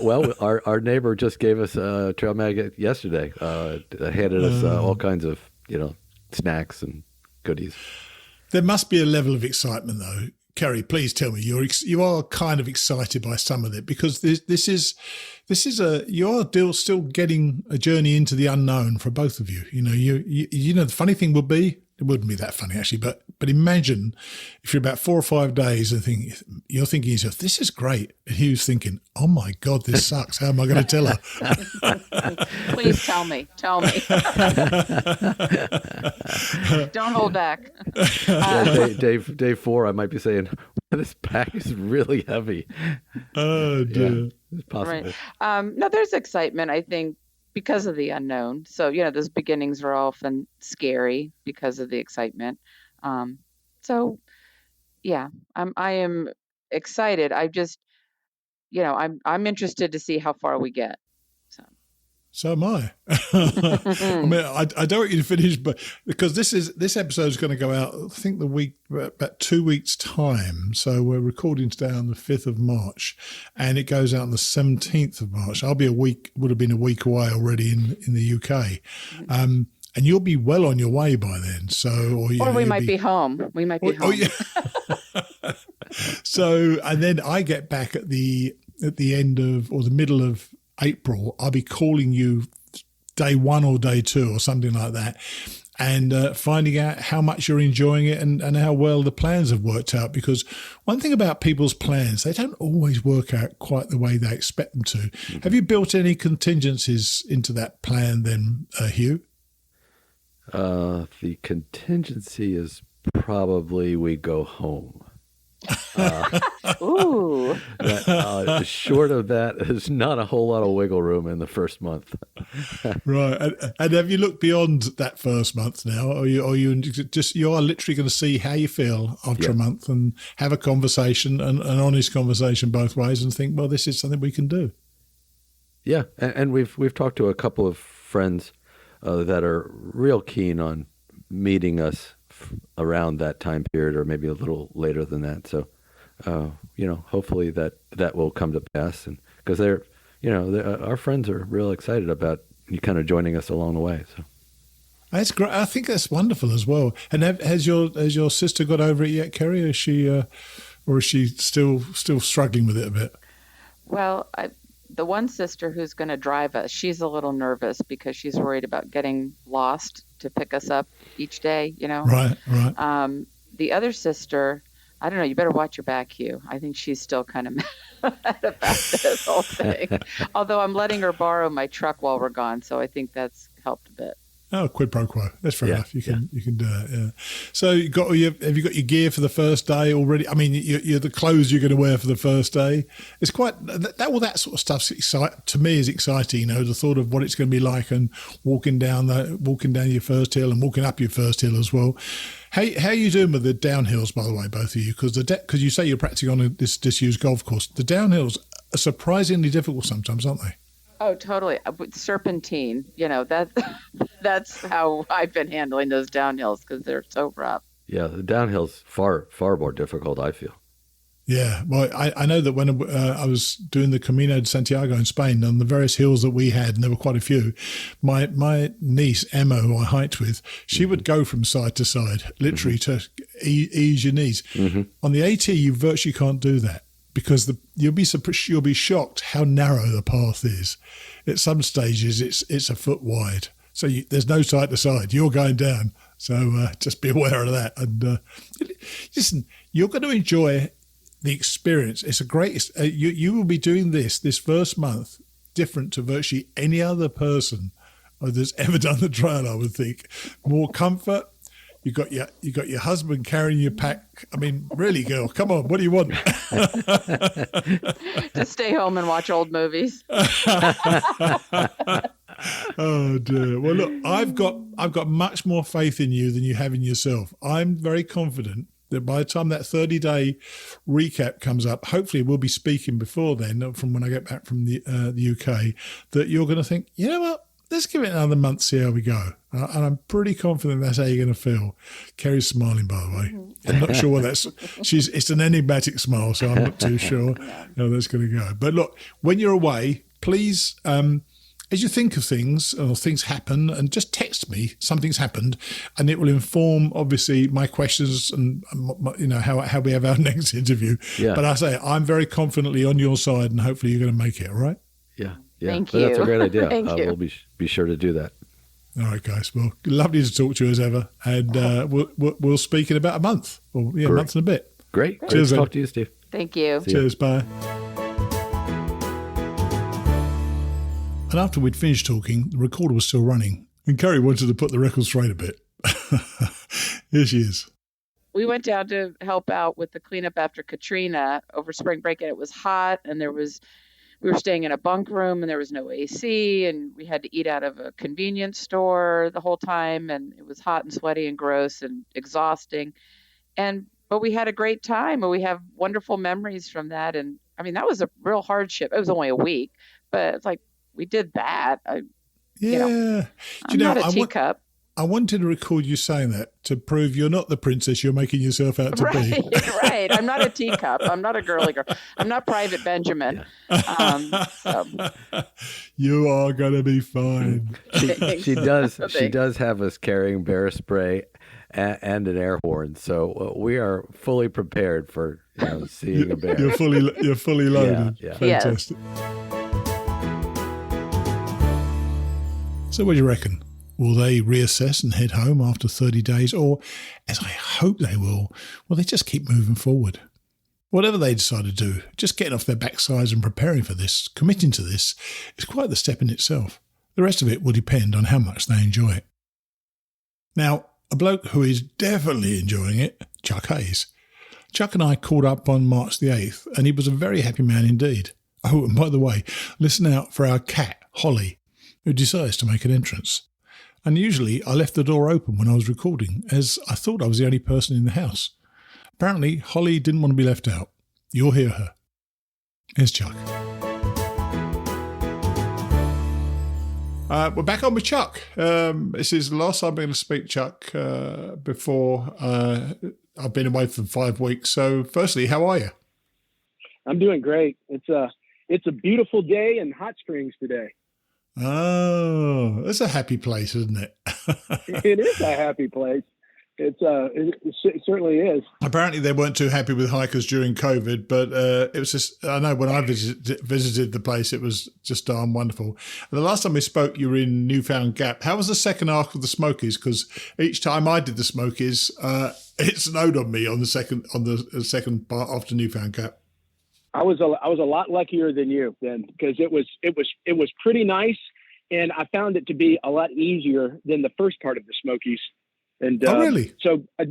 Well, our neighbor just gave us trail magic yesterday. Handed us all kinds of snacks and goodies. There must be a level of excitement though. Kerry, please tell me you are kind of excited by some of it, because this is you are still getting a journey into the unknown for both of you. The funny thing would be, it wouldn't be that funny actually, but imagine if you're about 4 or 5 days and you're thinking to yourself, this is great, and Hugh's thinking, oh my God, this sucks. How am I going to tell her? Please tell me. Don't hold back. Day 4, I might be saying, this pack is really heavy. Oh dear. Yeah, it's possible. Right. No, there's excitement, I think, because of the unknown. So, those beginnings are often scary because of the excitement. So yeah, I am excited. I just, I'm interested to see how far we get. So am I. I mean, I don't want you to finish, but because this episode is going to go out, I think about 2 weeks time. So we're recording today on the 5th of March, and it goes out on the 17th of March. Would have been a week away already in the UK. And you'll be well on your way by then. So, or we might be home. We might be home. Oh, yeah. So, and then I get back at the end of, or the middle of April. I'll be calling you day 1 or day 2 or something like that, and finding out how much you're enjoying it and how well the plans have worked out. Because one thing about people's plans, they don't always work out quite the way they expect them to. Mm-hmm. Have you built any contingencies into that plan then, Hugh? The contingency is probably we go home. Ooh. Short of that, there's not a whole lot of wiggle room in the first month. Right. And have you looked beyond that first month now? Or you are literally going to see how you feel after a month and have a conversation, an honest conversation both ways, and think, well, this is something we can do. Yeah. And we've talked to a couple of friends that are real keen on meeting us around that time period, or maybe a little later than that. So, hopefully that will come to pass, and because our friends are real excited about you kind of joining us along the way. So that's great. I think that's wonderful as well. And has your sister got over it yet, Kerry? Is she, or is she still struggling with it a bit? Well, the one sister who's going to drive us, she's a little nervous because she's worried about getting lost to pick us up each day, Right. The other sister, I don't know, you better watch your back, Hugh. I think she's still kind of mad about this whole thing. Although I'm letting her borrow my truck while we're gone, so I think that's helped a bit. Oh, quid pro quo. That's fair enough. You can do that. Yeah. So have you got your gear for the first day already? I mean, you're the clothes you're going to wear for the first day. It's quite all that sort of stuff's to me is exciting. The thought of what it's going to be like, and walking down your first hill and walking up your first hill as well. How are you doing with the downhills, by the way, both of you? Because you say you're practicing on this disused golf course. The downhills are surprisingly difficult sometimes, aren't they? Oh, totally. Serpentine, that's how I've been handling those downhills because they're so rough. Yeah, the downhill's far, far more difficult, I feel. Yeah, well, I know that when I was doing the Camino de Santiago in Spain, on the various hills that we had, and there were quite a few, my niece, Emma, who I hiked with, she would go from side to side, literally to ease your knees. On the AT, you virtually can't do that because you'll be shocked how narrow the path is. At some stages, it's a foot wide. So there's no side to side. You're going down. So just be aware of that. And listen, you're going to enjoy the experience. It's a great. You will be doing this first month different to virtually any other person that's ever done the trail. I would think more comfort. You got your husband carrying your pack. I mean, really, girl, come on. What do you want? Just stay home and watch old movies. Oh dear. Well, look, I've got much more faith in you than you have in yourself. I'm very confident that by the time that 30-day recap comes up, hopefully we'll be speaking before then, from when I get back from the UK, that you're going to think, you know what, let's give it another month, see how we go. And I'm pretty confident that's how you're going to feel. Kerry's smiling, by the way. I'm not sure what that's. It's an enigmatic smile, so I'm not too sure how that's going to go. But look, when you're away, please, as you think of things or things happen, and just text me something's happened, and it will inform obviously my questions and how we have our next interview. Yeah. But I say I'm very confidently on your side, and hopefully you're going to make it. All right. Yeah. Thank you. That's a great idea. Thank you. We'll be sure to do that. All right, guys. Well, lovely to talk to you as ever, and we'll speak in about a month, or a month and a bit. Great. Cheers. Talk to you, Steve. Thank you. Cheers. Bye. And after we'd finished talking, the recorder was still running, and Kerry wanted to put the record straight a bit. Here she is. We went down to help out with the cleanup after Katrina over spring break, and it was hot, and we were staying in a bunk room, and there was no AC, and we had to eat out of a convenience store the whole time, and it was hot and sweaty and gross and exhausting. But we had a great time, and we have wonderful memories from that. And I mean, that was a real hardship. It was only a week, but it's like, we did that. I'm not a teacup. I wanted to record you saying that to prove you're not the princess you're making yourself out to be. Right. I'm not a teacup. I'm not a girly girl. I'm not Private Benjamin. You are going to be fine. She does have us carrying bear spray and an air horn, so we are fully prepared for seeing a bear. You're fully loaded. Yeah. Fantastic. Yes. So what do you reckon? Will they reassess and head home after 30 days? Or, as I hope they will they just keep moving forward? Whatever they decide to do, just getting off their backsides and preparing for this, committing to this, is quite the step in itself. The rest of it will depend on how much they enjoy it. Now, a bloke who is definitely enjoying it, Chuck Hayes. Chuck and I caught up on March the 8th, and he was a very happy man indeed. Oh, and by the way, listen out for our cat, Holly, who decides to make an entrance. Unusually, I left the door open when I was recording, as I thought I was the only person in the house. Apparently, Holly didn't want to be left out. You'll hear her. Here's Chuck. We're back on with Chuck. This is the last time I'm going to speak, Chuck, before I've been away for 5 weeks. So, firstly, how are you? I'm doing great. It's a beautiful day in Hot Springs today. Oh, that's a happy place, isn't it? It is a happy place. It certainly is. Apparently, they weren't too happy with hikers during COVID, but it was just, I know when I visited the place, it was just darn wonderful. And the last time we spoke, you were in Newfound Gap. How was the second arc of the Smokies? Because each time I did the Smokies, it snowed on me on the second part after Newfound Gap. I was a lot luckier than you then, because it was pretty nice, and I found it to be a lot easier than the first part of the Smokies. And oh, really? So I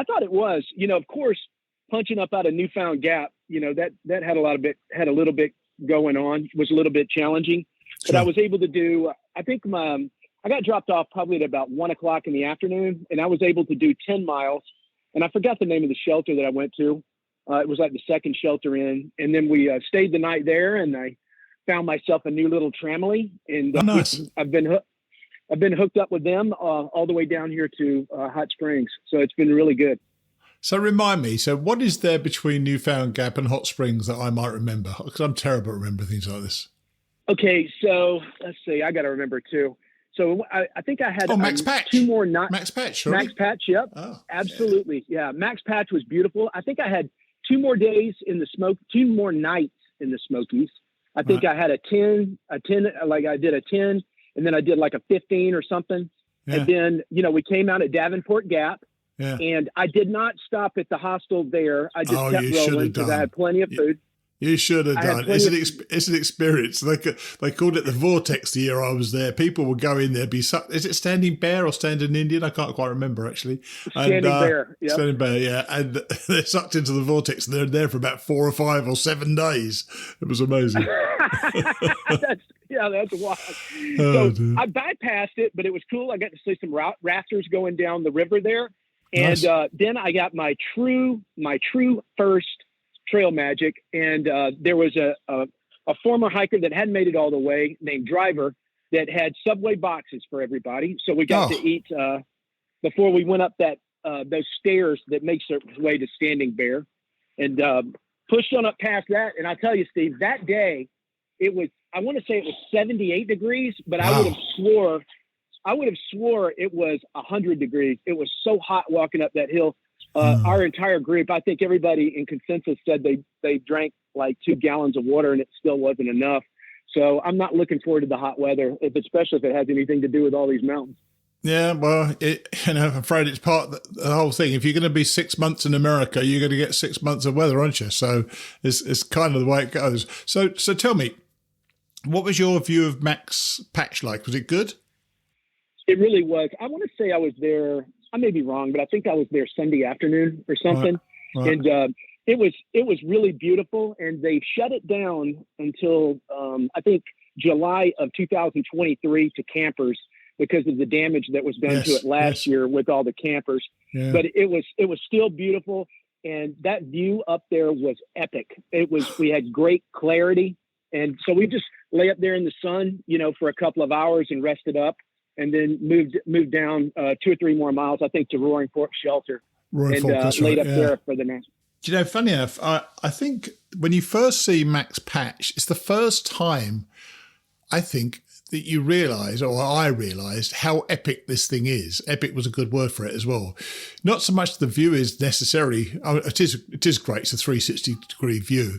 thought it was. Of course, punching up out of Newfound Gap, that had a little bit going on. It was a little bit challenging, but Sure. I was able to do. I think I got dropped off probably at about 1:00 in the afternoon, and I was able to do 10 miles. And I forgot the name of the shelter that I went to. It was like the second shelter in, and then we stayed the night there, and I found myself a new little tramily, and nice. I've been hooked up with them all the way down here to Hot Springs, so it's been really good. So remind me, so what is there between Newfound Gap and Hot Springs that I might remember? Because I'm terrible at remembering things like this. Okay, so let's see. I got to remember too. So I think I had Max Patch. two more nights. Max Patch, surely? Max Patch, yep. Oh, absolutely. Yeah, Max Patch was beautiful. I think I had 2 more days in the smoke, 2 more nights in the Smokies. I think I had a 10, like I did a 10, and then I did like a 15 or something. Yeah. And then, we came out at Davenport Gap. Yeah. And I did not stop at the hostel there. I just kept you should rolling have because done. I had plenty of food. You should have done. It's an experience. They called it the Vortex the year I was there. People would go in there, is it Standing Bear or Standing Indian? I can't quite remember, actually. Standing Bear, yep. Standing Bear, yeah. And they're sucked into the Vortex. They're there for about 4 or 5 or 7 days. It was amazing. That's wild. Oh, so I bypassed it, but it was cool. I got to see some rafters going down the river there. And Nice. Then I got my true first trail magic. And there was a former hiker that hadn't made it all the way named Driver that had Subway boxes for everybody. So we got to eat before we went up those stairs that makes their way to Standing Bear, and pushed on up past that. And I tell you, Steve, that day it was, I want to say it was 78 degrees, but Wow. I would have swore it was 100 degrees. It was so hot walking up that hill. Our entire group, I think everybody in consensus said they drank like 2 gallons of water and it still wasn't enough. So I'm not looking forward to the hot weather, especially if it has anything to do with all these mountains. Yeah, well, I'm afraid it's part of the whole thing. If you're going to be 6 months in America, you're going to get 6 months of weather, aren't you? So it's kind of the way it goes. So tell me, what was your view of Max Patch like? Was it good? It really was. I want to say I was there. I may be wrong, but I think I was there Sunday afternoon or something. Right. And it was really beautiful. And they shut it down until I think July of 2023 to campers because of the damage that was done to it last year with all the campers. Yeah. But it was still beautiful. And that view up there was epic. We had great clarity. And so we just lay up there in the sun, for a couple of hours and rested up. And then moved down 2 or 3 more miles, I think, to Roaring Fork Shelter, laid up there for the night. Do you know, funny enough, I think when you first see Max Patch, it's the first time I think that you realise, or I realised, how epic this thing is. Epic was a good word for it as well. Not so much the view is necessarily, it is great, it's a 360-degree view,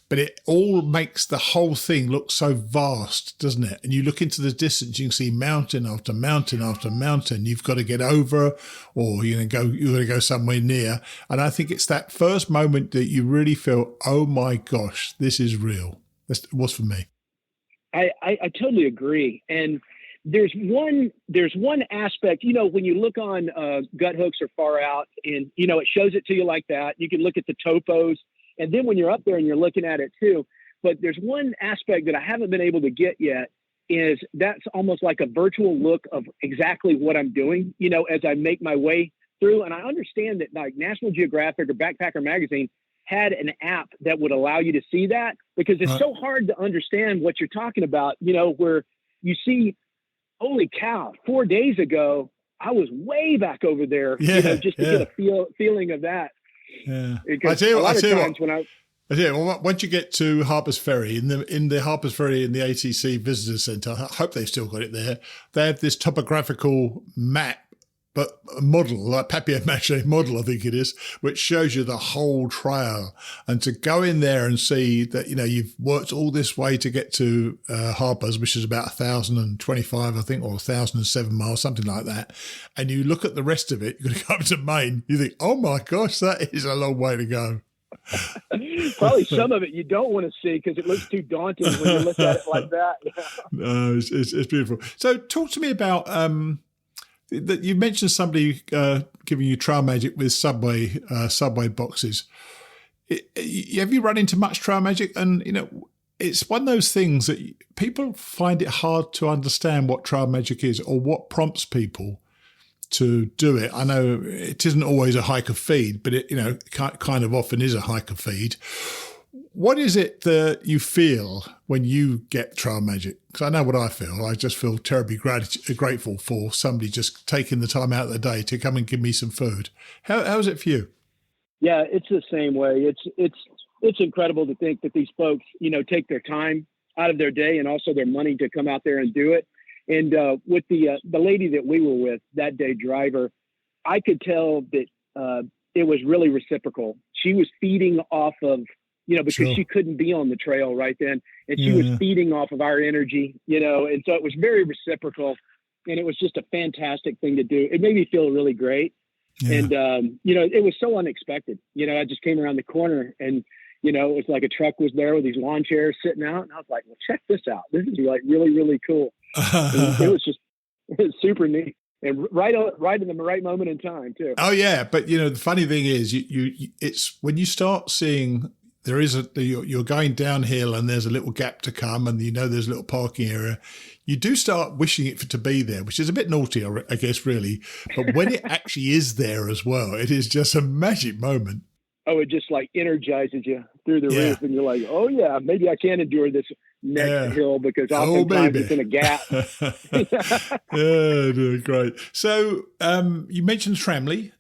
but it all makes the whole thing look so vast, doesn't it? And you look into the distance, you can see mountain after mountain after mountain. You've got to get over, or you're going to go somewhere near. And I think it's that first moment that you really feel, oh my gosh, this is real. It was for me. I totally agree. And there's one aspect, when you look on Gut Hooks or Far Out, and it shows it to you like that. You can look at the topos. And then when you're up there and you're looking at it too, but there's one aspect that I haven't been able to get yet, is that's almost like a virtual look of exactly what I'm doing, as I make my way through. And I understand that like National Geographic or Backpacker Magazine had an app that would allow you to see that, because it's so hard to understand what you're talking about, where you see, holy cow, 4 days ago, I was way back over there, just to get a feeling of that. Yeah, I tell you what, once you get to Harper's Ferry, in the Harper's Ferry in the ATC Visitor Centre, I hope they've still got it there. They have this topographical map, but a model, like papier-mâché model, I think it is, which shows you the whole trail. And to go in there and see that, you've worked all this way to get to Harper's, which is about 1,025, I think, or 1,007 miles, something like that. And you look at the rest of it, you're going to go up to Maine. You think, oh my gosh, that is a long way to go. Probably some of it you don't want to see because it looks too daunting when you look at it like that. No, it's beautiful. So talk to me about... you mentioned somebody giving you trail magic with subway boxes. Have you run into much trail magic? And it's one of those things that people find it hard to understand what trail magic is or what prompts people to do it. I know it isn't always a hiker feed, but it kind of often is a hiker feed. What is it that you feel when you get trail magic? Because I know what I feel. I just feel terribly grateful for somebody just taking the time out of the day to come and give me some food. How is it for you? Yeah, it's the same way. It's incredible to think that these folks, take their time out of their day and also their money to come out there and do it. And with the lady that we were with that day, driver, I could tell that it was really reciprocal. She was feeding off of, because Sure. she couldn't be on the trail right then, and she was feeding off of our energy, and so it was very reciprocal, and it was just a fantastic thing to do. It made me feel really great. Yeah. And, it was so unexpected. I just came around the corner and, it was like a truck was there with these lawn chairs sitting out. And I was like, well, check this out. This is like really, really cool. It was super neat. And right in the right moment in time too. Oh yeah. But the funny thing is it's when you start seeing there is you're going downhill and there's a little gap to come and there's a little parking area, you do start wishing it to be there, which is a bit naughty, I guess, really. But when it actually is there as well, it is just a magic moment. Oh, it just like energizes you through the roof, and you're like, oh yeah, maybe I can endure this next hill because oftentimes it's in a gap. Yeah, great. So you mentioned Tramley.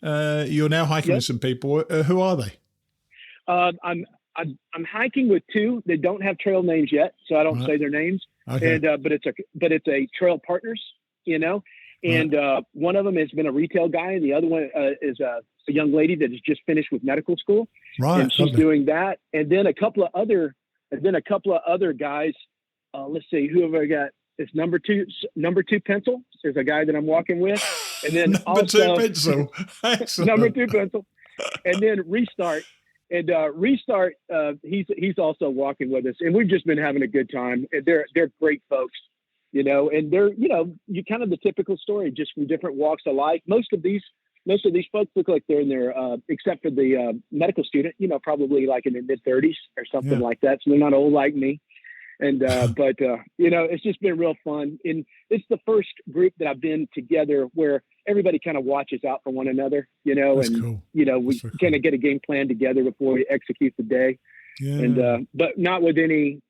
You're now hiking with some people. Who are they? I'm hiking with two that don't have trail names yet, so I don't say their names. Okay. And but it's a trail partners, and one of them has been a retail guy, and the other one is a young lady that has just finished with medical school, and she's doing that. And then a couple of other guys. Let's see, who have I got? It's number two pencil. There's a guy that I'm walking with, and then number two pencil. Excellent. Number two pencil, and then restart. And Restart, he's also walking with us, and we've just been having a good time. And they're great folks, and they're you kind of the typical story, just from different walks of life. Most of these folks look like they're in their, except for the medical student, probably like in their mid-30s or something like that. So they're not old like me. And but it's just been real fun. And it's the first group that I've been together where everybody kind of watches out for one another, That's and cool. We kind of get a game plan together before we execute the day. Yeah. And but not with any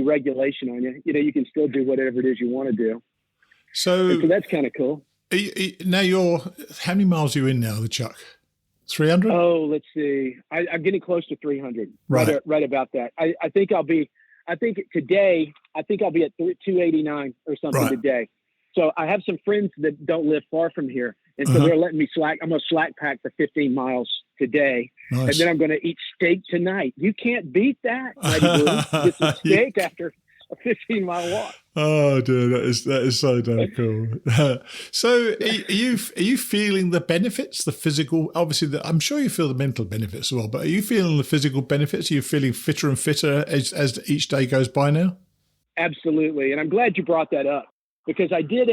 regulation on you. You can still do whatever it is you want to do. So that's kind of cool. Now how many miles are you in now, the Chuck? 300? Oh, let's see. I'm getting close to 300. Right about that. I think today I'll be at 289 or something today. So I have some friends that don't live far from here. And so they're letting me slack. I'm going to slack pack for 15 miles today. Nice. And then I'm going to eat steak tonight. You can't beat that. Get some steak after a 15-mile walk. Oh, dude, that is so damn cool. So are you feeling the benefits, the physical, obviously, I'm sure you feel the mental benefits as well, but are you feeling the physical benefits? Are you feeling fitter and fitter as each day goes by now? Absolutely. And I'm glad you brought that up, because I did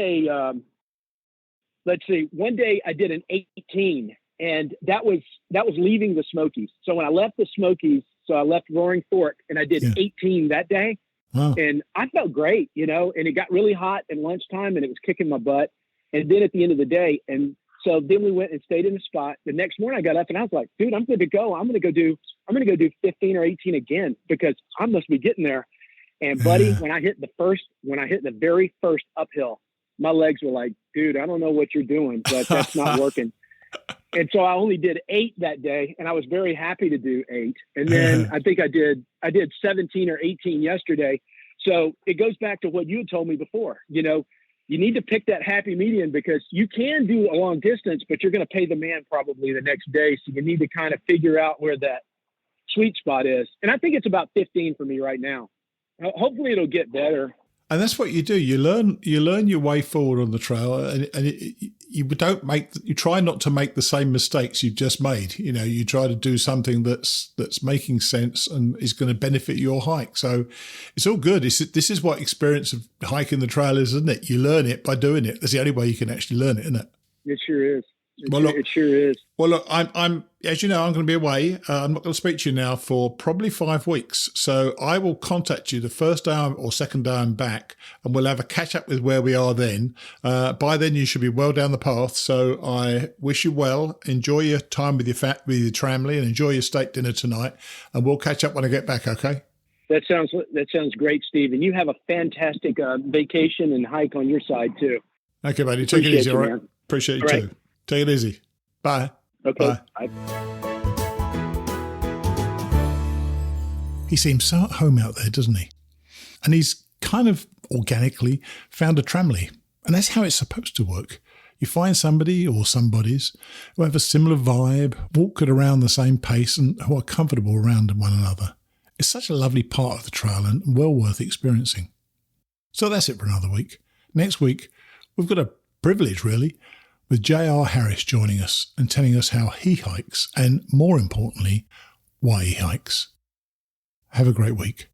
one day I did an 18, and that was leaving the Smokies. So when I left the Smokies, I left Roaring Fork, and I did 18 that day. Wow. And I felt great, and it got really hot at lunchtime, and it was kicking my butt. And then at the end of the day, and so then we went and stayed in a spot. The next morning I got up and I was like, dude, I'm good to go. I'm going to go do 15 or 18 again, because I must be getting there. And buddy, when I hit the very first uphill, my legs were like, dude, I don't know what you're doing, but that's not working. And so I only did 8 that day, and I was very happy to do 8. And then I think I did 17 or 18 yesterday. So it goes back to what you had told me before. You need to pick that happy median, because you can do a long distance, but you're going to pay the man probably the next day. So you need to kind of figure out where that sweet spot is. And I think it's about 15 for me right now. Hopefully it'll get better. And that's what you do. You learn your way forward on the trail, and you try not to make the same mistakes you've just made. You try to do something that's making sense and is going to benefit your hike. So it's all good. This is what experience of hiking the trail is, isn't it? You learn it by doing it. That's the only way you can actually learn it, isn't it? It sure is. It sure is. Well, look, I'm as you know, I'm going to be away. I'm not going to speak to you now for probably 5 weeks. So I will contact you the first day or second day I'm back, and we'll have a catch up with where we are then. By then, you should be well down the path. So I wish you well. Enjoy your time with your Tramley, and enjoy your steak dinner tonight. And we'll catch up when I get back. Okay. That sounds great, Steve. And you have a fantastic vacation and hike on your side too. Okay, buddy. Take it easy. All right. Appreciate you too. Take it easy. Bye. Okay. Bye. Bye. He seems so at home out there, doesn't he? And he's kind of organically found a tramily. And that's how it's supposed to work. You find somebody or somebodies who have a similar vibe, walk at around the same pace, and who are comfortable around one another. It's such a lovely part of the trail and well worth experiencing. So that's it for another week. Next week, we've got a privilege, really, with J.R. Harris joining us and telling us how he hikes and, more importantly, why he hikes. Have a great week.